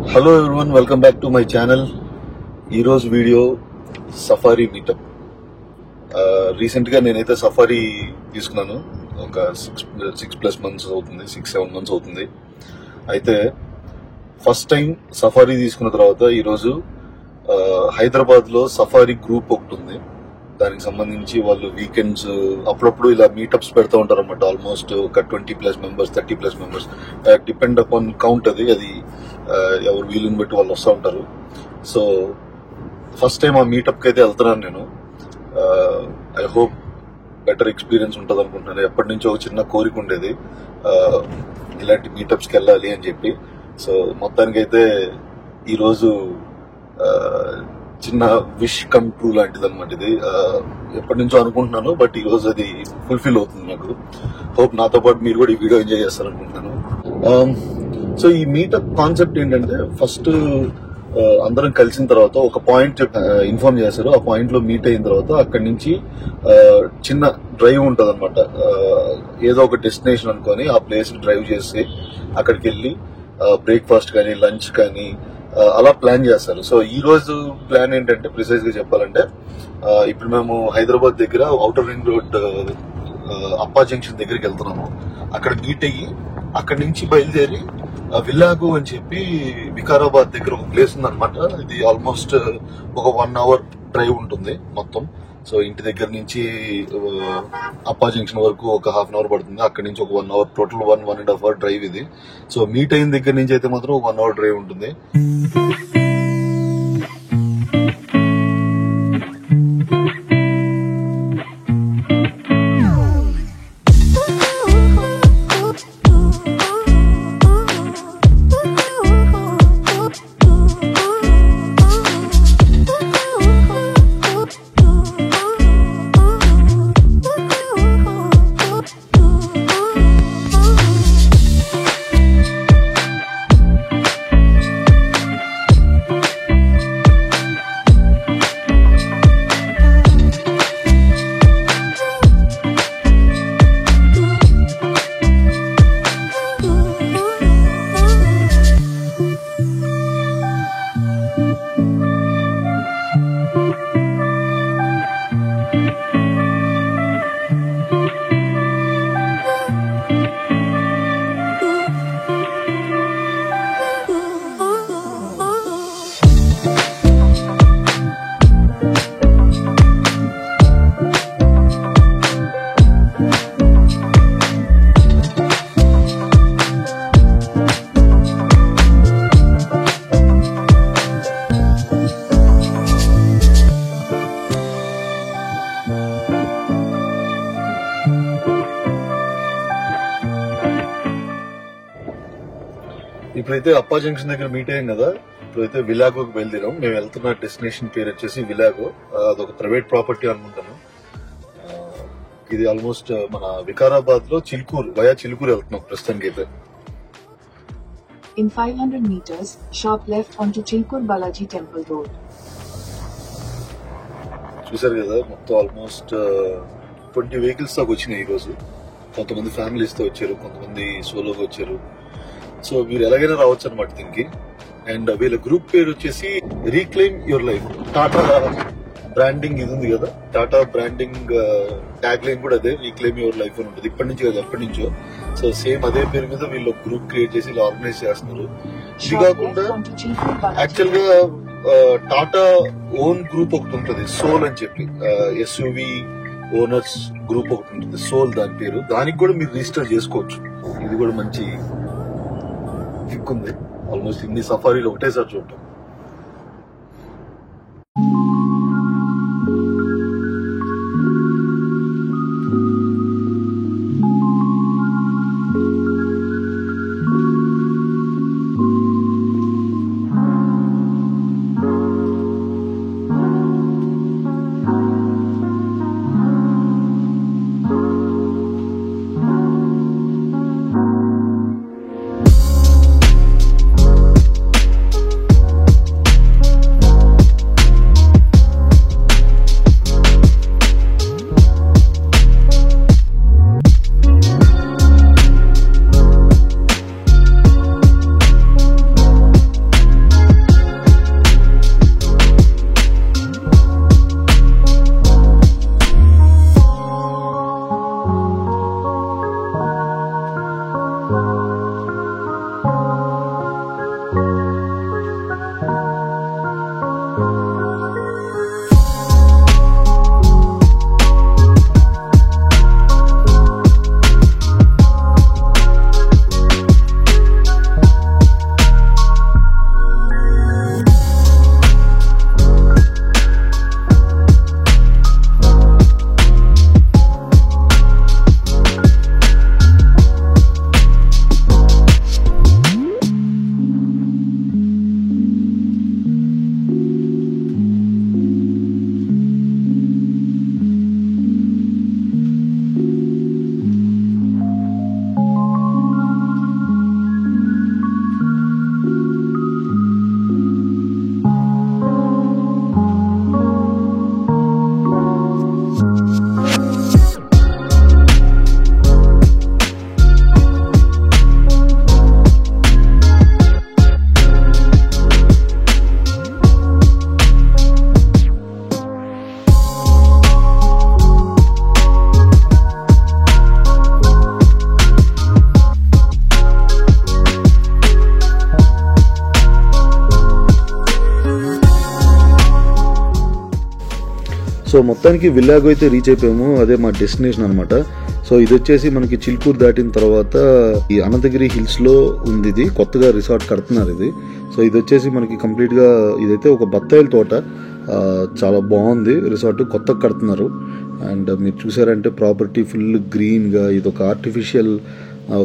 Hello everyone, welcome back to my channel. ఈరోజు video safari meetup. రీసెంట్గా నేనైతే safari తీసుకున్నాను. ఒక 6+ months అవుతుంది, 6-7 months అవుతుంది. అయితే ఫస్ట్ టైం సఫారీ తీసుకున్న తర్వాత ఈరోజు హైదరాబాద్లో సఫారీ గ్రూప్ ఒకటి ఉంది. దానికి సంబంధించి వాళ్ళు వీకెండ్స్ అప్పుడప్పుడు ఇలా మీటప్స్ పెడతా ఉంటారు అన్నమాట. ఆల్మోస్ట్ ఒక 20+ members, 30+ members, depend upon count. అది ఎవరు వీలుని బట్టి వాళ్ళు వస్తూ ఉంటారు. సో ఫస్ట్ టైం ఆ మీటప్కి అయితే వెళ్తున్నాను నేను. ఐ హోప్ బెటర్ ఎక్స్పీరియన్స్ ఉంటుంది అనుకుంటున్నాను. ఎప్పటి నుంచో ఒక చిన్న కోరిక ఉండేది ఇలాంటి మీటప్స్కి వెళ్ళాలి అని చెప్పి. సో మొత్తానికైతే ఈరోజు చిన్న విష్ కమ్ ట్రూ లాంటిది అనమాట. ఇది ఎప్పటి నుంచో అనుకుంటున్నాను, బట్ ఈ రోజు అది ఫుల్ఫిల్ అవుతుంది నాకు. హోప్ నాతో పాటు మీరు కూడా ఈ వీడియో ఎంజాయ్ చేస్తారనుకుంటున్నాను. సో ఈ మీటప్ కాన్సెప్ట్ ఏంటంటే, ఫస్ట్ అందరం కలిసిన తర్వాత ఒక పాయింట్ ఇన్ఫార్మ్ చేశారు. ఆ పాయింట్ లో మీట్ అయిన తర్వాత అక్కడి నుంచి చిన్న డ్రైవ్ ఉంటుంది అనమాట. ఏదో ఒక డెస్టినేషన్ అనుకొని ఆ ప్లేస్ డ్రైవ్ చేసి అక్కడికి వెళ్ళి బ్రేక్ఫాస్ట్ కానీ లంచ్ కానీ అలా ప్లాన్ చేస్తారు. సో ఈ రోజు ప్లాన్ ఏంటంటే, ప్రిసైజ్ గా చెప్పాలంటే, ఇప్పుడు మేము హైదరాబాద్ దగ్గర ఔటర్ రింగ్ రోడ్ అప్పా జంక్షన్ దగ్గరికి వెళ్తున్నాము. అక్కడ మీట్ అయ్యి అక్కడి నుంచి బయలుదేరి విల్లాగో అని చెప్పి వికారాబాద్ దగ్గర ఒక ప్లేస్ ఉందన్నమాట. ఇది ఆల్మోస్ట్ ఒక 1 hour డ్రైవ్ ఉంటుంది మొత్తం. సో ఇంటి దగ్గర నుంచి అప్పా జంక్షన్ వరకు ఒక 1/2 hour పడుతుంది. అక్కడి నుంచి ఒక 1 hour, టోటల్ 1.5 hour డ్రైవ్ ఇది. సో మీట్ అయిన దగ్గర నుంచి అయితే మాత్రం ఒక 1 hour డ్రైవ్ ఉంటుంది. ఇప్పుడైతే అప్పా జంక్షన్ దగ్గర మీట్ అయ్యాం కదా. ఇప్పుడైతే విలాగోకి బయలుదేరాం. మేము వెళ్తున్న డెస్టినేషన్ పేరు వచ్చేసి విలాగో. అదొక ప్రైవేట్ ప్రాపర్టీ అనుకుంటాను. ఇది ఆల్మోస్ట్ మన వికారాబాద్ లో వయా చిలుకూరు వెళ్తున్నాం ప్రస్తుతానికి అయితే. In 500 meters, sharp left onto Chilkur Balaji Temple Road. చూసారు కదా, మొత్తం ఆల్మోస్ట్ 20 vehicles దాకా వచ్చినాయి ఈరోజు. కొంతమంది ఫ్యామిలీస్ తో వచ్చారు, కొంతమంది సోలోగా వచ్చారు. సో మీరు ఎలాగైనా రావచ్చు అనమాట దీనికి. అండ్ వీళ్ళ గ్రూప్ పేరు వచ్చేసి reclaim your life. Tata branding ఇది ఉంది కదా, టాటా బ్రాండింగ్ ట్యాగ్ లైన్ కూడా అదే, రీక్లెయిమ్ యువర్ లైఫ్ అని ఉంటుంది. ఇప్పటి నుంచి కదా, ఎప్పటి నుంచో. సో సేమ్ అదే పేరు మీద వీళ్ళు గ్రూప్ క్రియేట్ చేసి ఇలా ఆర్గనైజ్ చేస్తున్నారు. ఇది కాకుండా యాక్చువల్ గా టాటా ఓన్ గ్రూప్ ఒకటి ఉంటుంది, సోల్ అని చెప్పి. ఎస్యూవి ఓనర్స్ గ్రూప్ ఒకటి ఉంటుంది, సోల్ దాని పేరు. దానికి కూడా మీరు రిజిస్టర్ చేసుకోవచ్చు. ఇది కూడా మంచి కిక్ ఉంది. ఆల్మోస్ట్ ఇన్ని సఫారీలు ఒకటేసారి చూడటం. సో మొత్తానికి విల్లాగో అయితే రీచ్ అయిపోయాము. అదే మా డెస్టినేషన్ అనమాట. సో ఇది వచ్చేసి మనకి చిలుకూరు దాటిన తర్వాత ఈ అనంతగిరి హిల్స్ లో ఉంది. ఇది కొత్తగా రిసార్ట్ కడుతున్నారు ఇది. సో ఇది వచ్చేసి మనకి కంప్లీట్ గా ఇదైతే ఒక బత్తాయిల తోట, చాలా బాగుంది రిసార్ట్, కొత్తగా కడుతున్నారు. అండ్ మీరు చూసారంటే ప్రాపర్టీ ఫుల్ గ్రీన్ గా, ఇది ఒక ఆర్టిఫిషియల్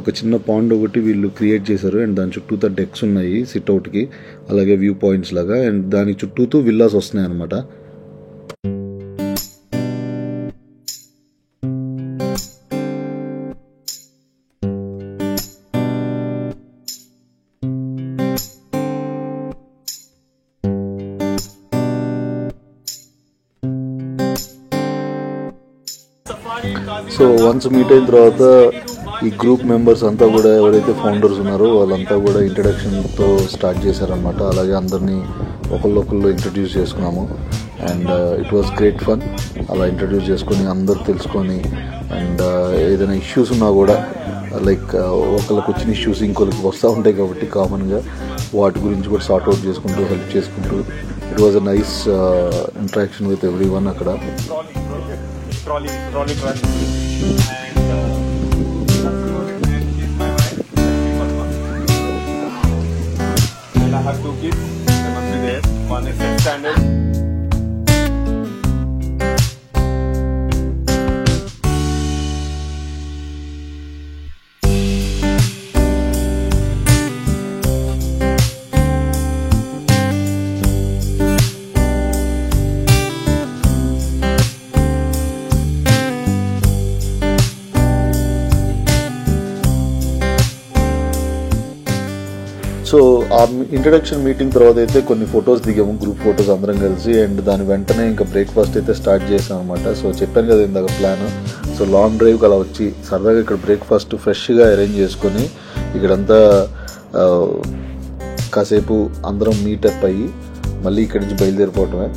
ఒక చిన్న పాండ్ ఒకటి వీళ్ళు క్రియేట్ చేశారు. అండ్ దాని చుట్టూతో డెక్స్ ఉన్నాయి సిట్అవుట్ కి, అలాగే వ్యూ పాయింట్స్ లాగా. అండ్ దాని చుట్టూతో విల్లాస్ వస్తున్నాయి అనమాట. సో వన్స్ మీట్ అయిన తర్వాత ఈ గ్రూప్ మెంబర్స్ అంతా కూడా, ఎవరైతే ఫౌండర్స్ ఉన్నారో వాళ్ళంతా కూడా ఇంట్రడక్షన్తో స్టార్ట్ చేశారనమాట. అలాగే అందరినీ ఒకళ్ళొకళ్ళు ఇంట్రడ్యూస్ చేసుకున్నాము. And it was great fun. అలా ఇంట్రడ్యూస్ చేసుకొని అందరు తెలుసుకొని, అండ్ ఏదైనా ఇష్యూస్ ఉన్నా కూడా లైక్ ఒకళ్ళకి వచ్చిన ఇష్యూస్ ఇంకొకరికి వస్తూ ఉంటాయి కాబట్టి కామన్గా వాటి గురించి కూడా సార్ట్అవుట్ చేసుకుంటూ, హెల్ప్ చేసుకుంటూ, it was a nice interaction with every one అక్కడ. Trolley truck, and I have 2 kids. They must be there. One is 6th standard. So ఆ ఇంట్రడక్షన్ మీటింగ్ తర్వాత అయితే కొన్ని ఫొటోస్ దిగాము, గ్రూప్ ఫొటోస్ అందరం కలిసి. అండ్ దాని వెంటనే ఇంకా బ్రేక్ఫాస్ట్ అయితే స్టార్ట్ చేసాం అనమాట. సో చెప్పాను కదా ఇందాక ప్లాన్. సో లాంగ్ డ్రైవ్కి అలా వచ్చి సరదాగా ఇక్కడ బ్రేక్ఫాస్ట్ ఫ్రెష్గా అరేంజ్ చేసుకొని ఇక్కడంతా కాసేపు అందరం మీటప్ అయ్యి మళ్ళీ ఇక్కడి నుంచి బయలుదేరిపోవటమే.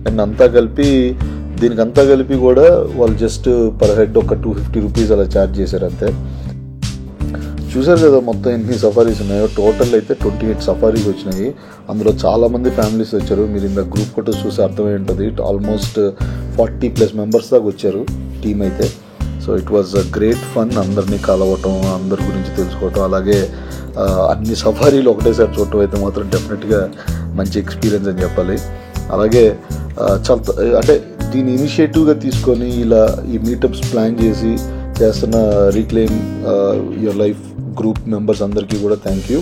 అండ్ దీనికంతా కలిపి కూడా వాళ్ళు జస్ట్ పర్ హెడ్ ఒక 250 రూపీస్ అలా ఛార్జ్ చేశారు అంతే. చూసారు కదా మొత్తం ఎన్ని సఫారీస్ ఉన్నాయో. టోటల్ అయితే 28 సఫారీస్ వచ్చినాయి. అందులో చాలామంది ఫ్యామిలీస్ వచ్చారు. మీరు ఇంత గ్రూప్ ఫోటోస్ చూసి అర్థమై ఉంటుంది. ఆల్మోస్ట్ 40+ మెంబర్స్ దాకా వచ్చారు టీమ్ అయితే. So it was a great fun. అందరినీ కలవటం, అందరి గురించి తెలుసుకోవటం, అలాగే అన్ని సఫారీలు ఒకటేసారి చూడటం అయితే మాత్రం డెఫినెట్గా మంచి ఎక్స్పీరియన్స్ అని చెప్పాలి. అలాగే చాలా అంటే దీన్ని ఇనిషియేటివ్గా తీసుకొని ఇలా ఈ మీటప్స్ ప్లాన్ చేస్తున్న reclaim your life group members అందరికీ కూడా థ్యాంక్ యూ.